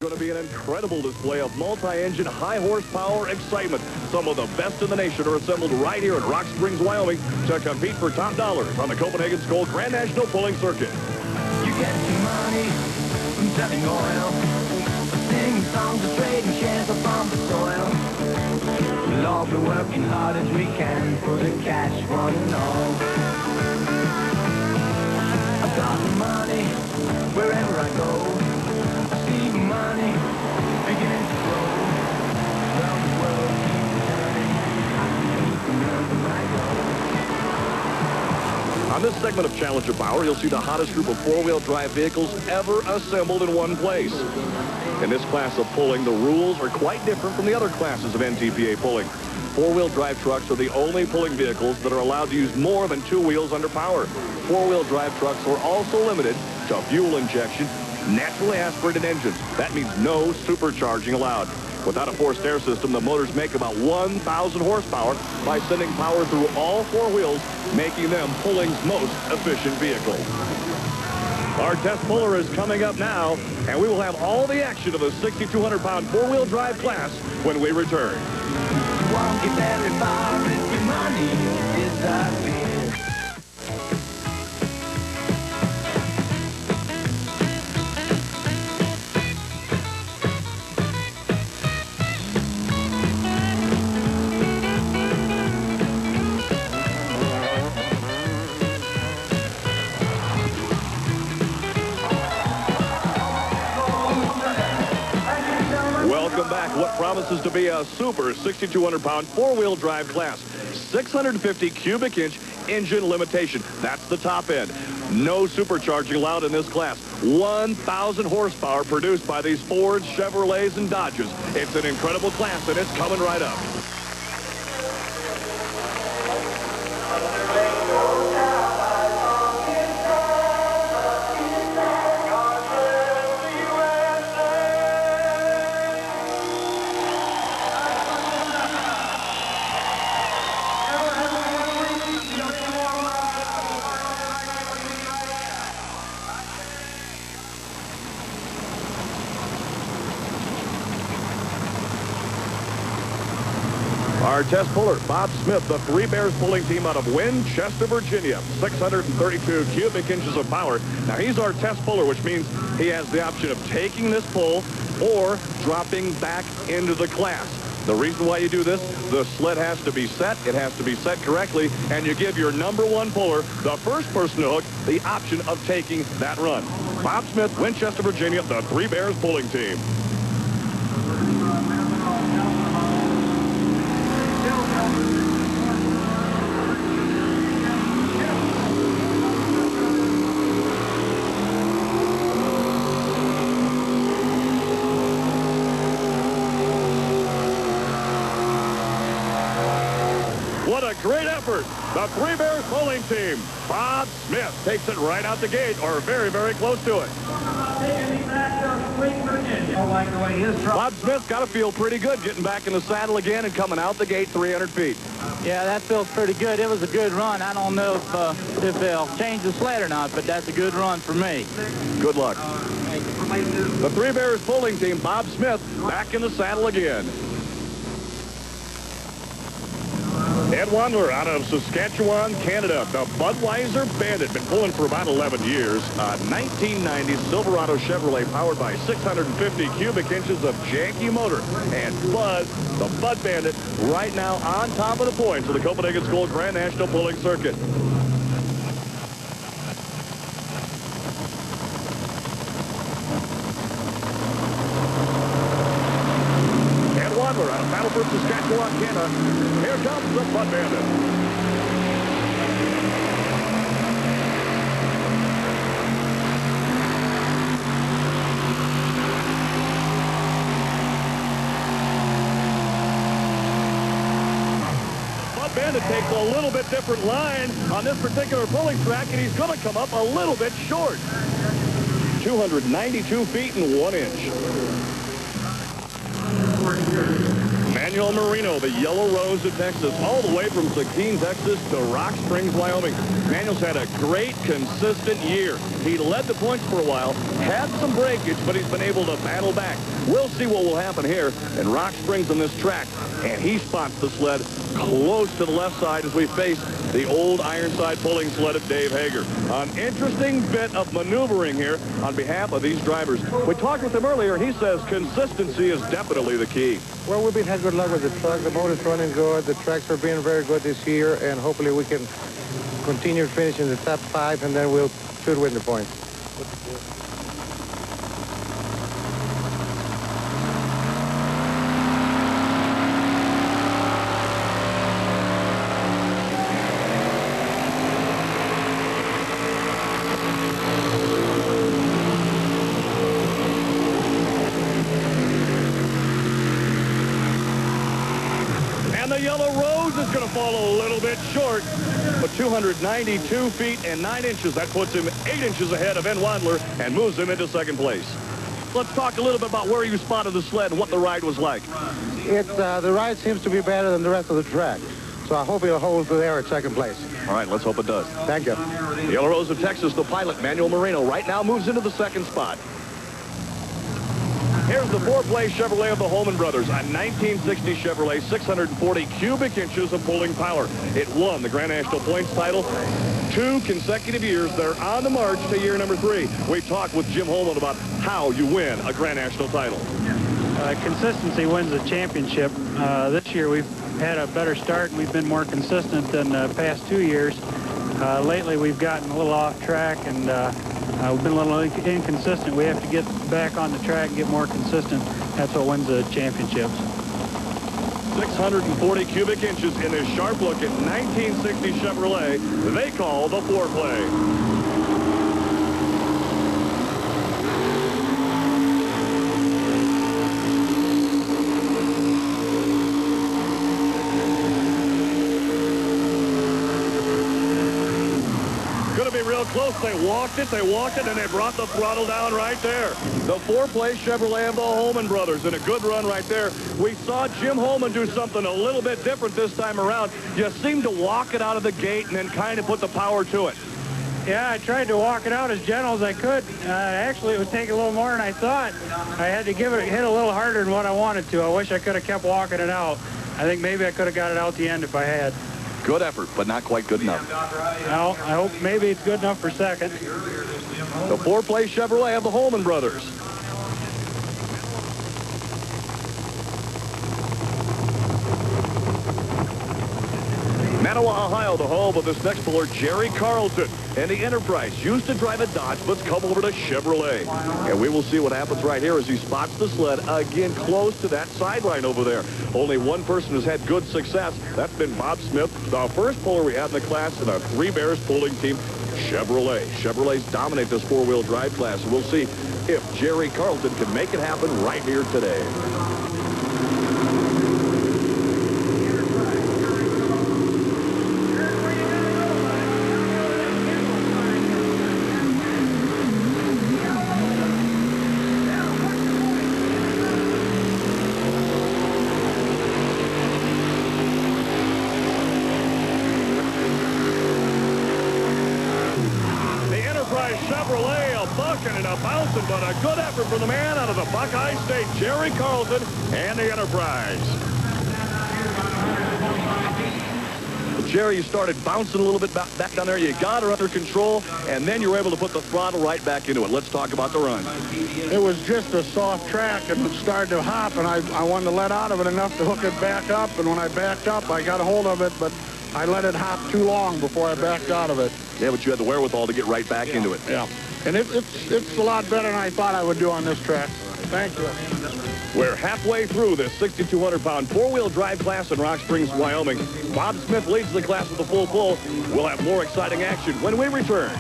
Going to be an incredible display of multi-engine, high-horsepower excitement. Some of the best in the nation are assembled right here in Rock Springs, Wyoming to compete for top dollars on the Copenhagen Skoal Grand National Pulling Circuit. You get some money from selling oil, sing songs of trade and shares up on the soil. We'll all be working hard as we can for the cash, one and all. I've got the money wherever I go. See money beginning to grow. Around the world keeps turning. I can wherever I go. On this segment of Challenger Power, you'll see the hottest group of four-wheel drive vehicles ever assembled in one place. In this class of pulling, the rules are quite different from the other classes of NTPA pulling. Four-wheel drive trucks are the only pulling vehicles that are allowed to use more than two wheels under power. Four-wheel drive trucks are also limited to fuel injection, naturally aspirated engines. That means no supercharging allowed. Without a forced air system, the motors make about 1,000 horsepower by sending power through all four wheels, making them pulling's most efficient vehicle. Our test puller is coming up now, and we will have all the action of the 6,200-pound four-wheel drive class when we return. Won't get very far if your money disappears. Welcome back. What promises to be a super 6,200-pound four-wheel drive class. 650 cubic inch engine limitation. That's the top end. No supercharging allowed in this class. 1,000 horsepower produced by these Fords, Chevrolets, and Dodges. It's an incredible class, and it's coming right up. Our test puller, Bob Smith, the Three Bears pulling team out of Winchester, Virginia. 632 cubic inches of power. Now, he's our test puller, which means he has the option of taking this pull or dropping back into the class. The reason why you do this, the sled has to be set. It has to be set correctly, and you give your number one puller, the first person to hook, the option of taking that run. Bob Smith, Winchester, Virginia, the Three Bears pulling team. What a great effort. The Three Bears pulling team. Bob Smith takes it right out the gate, or very, very close to it. Bob Smith's got to feel pretty good getting back in the saddle again and coming out the gate 300 feet. Yeah, that feels pretty good. It was a good run. I don't know if they'll change the sled or not, but that's a good run for me. Good luck. The Three Bears pulling team, Bob Smith, back in the saddle again. Ed Wandler out of Saskatchewan, Canada. The Budweiser Bandit, been pulling for about 11 years. 1990 Silverado Chevrolet powered by 650 cubic inches of janky motor. And Bud, the Bud Bandit, right now on top of the points of the Copenhagen Skoal Grand National Pulling Circuit. Out of Battleford, Saskatchewan, Canada. Here comes the Bud Bandit. Bud Bandit takes a little bit different line on this particular pulling track, and he's going to come up a little bit short. 292 feet and 1 inch. Manuel Marino, the Yellow Rose of Texas, all the way from Seguin, Texas to Rock Springs, Wyoming. Manuel's had a great, consistent year. He led the points for a while, had some breakage, but he's been able to battle back. We'll see what will happen here in Rock Springs on this track. And he spots the sled close to the left side as we face the old Ironside pulling sled of Dave Hager. An interesting bit of maneuvering here on behalf of these drivers. We talked with him earlier. He says consistency is definitely the key. Well, we've been had good luck with the truck. The motor's running good. The tracks are being very good this year, and hopefully we can continue finishing the top 5, and then we'll should win the points. And the Yellow Rose is going to fall a little bit short, but 292 feet and 9 inches. That puts him 8 inches ahead of N. Wadler and moves him into second place. Let's talk a little bit about where you spotted the sled and what the ride was like. The ride seems to be better than the rest of the track, so I hope he'll hold there at second place. All right, let's hope it does. Thank you. The Yellow Rose of Texas, the pilot, Manuel Marino, right now moves into the second spot. Here's the 4-place Chevrolet of the Holman brothers, a 1960 Chevrolet, 640 cubic inches of pulling power. It won the Grand National Points title 2 consecutive years. They're on the march to year number 3. We talked with Jim Holman about how you win a Grand National title. Consistency wins the championship. This year we've had a better start and we've been more consistent than the past 2 years. Lately we've gotten a little off track and we've been a little inconsistent. We have to get back on the track and get more consistent. That's what wins the championships. 640 cubic inches in this sharp-looking 1960 Chevrolet they call the 4-play. Real close. They walked it, and they brought the throttle down right there. The 4-place Chevrolet of the Holman brothers in a good run right there. We saw Jim Holman do something a little bit different this time around. You seemed to walk it out of the gate and then kind of put the power to it. Yeah, I tried to walk it out as gentle as I could. Actually, it would take a little more than I thought. I had to hit a little harder than what I wanted to. I wish I could have kept walking it out. I think maybe I could have got it out the end if I had. Good effort, but not quite good enough. Well, I hope maybe it's good enough for second. The 4-place Chevrolet of the Holman brothers. Manawa, Ohio, the home of this next puller, Jerry Carlton. And the Enterprise used to drive a Dodge, but's come over to Chevrolet. And we will see what happens right here as he spots the sled again close to that sideline over there. Only one person has had good success. That's been Bob Smith, the first puller we had in the class in a 3 Bears pulling team, Chevrolet. Chevrolets dominate this 4-wheel drive class. We'll see if Jerry Carlton can make it happen right here today. Chevrolet, a bucking and a bouncing, but a good effort from the man out of the Buckeye State, Jerry Carlton, and the Enterprise. Jerry, you started bouncing a little bit back down there. You got her under control, and then you were able to put the throttle right back into it. Let's talk about the run. It was just a soft track, and it started to hop, and I wanted to let out of it enough to hook it back up, and when I backed up, I got a hold of it, but I let it hop too long before I backed out of it. Yeah, but you had the wherewithal to get right back into it. Yeah, and it's a lot better than I thought I would do on this track. Thank you. We're halfway through this 6,200-pound 4-wheel drive class in Rock Springs, Wyoming. Bob Smith leads the class with a full pull. We'll have more exciting action when we return.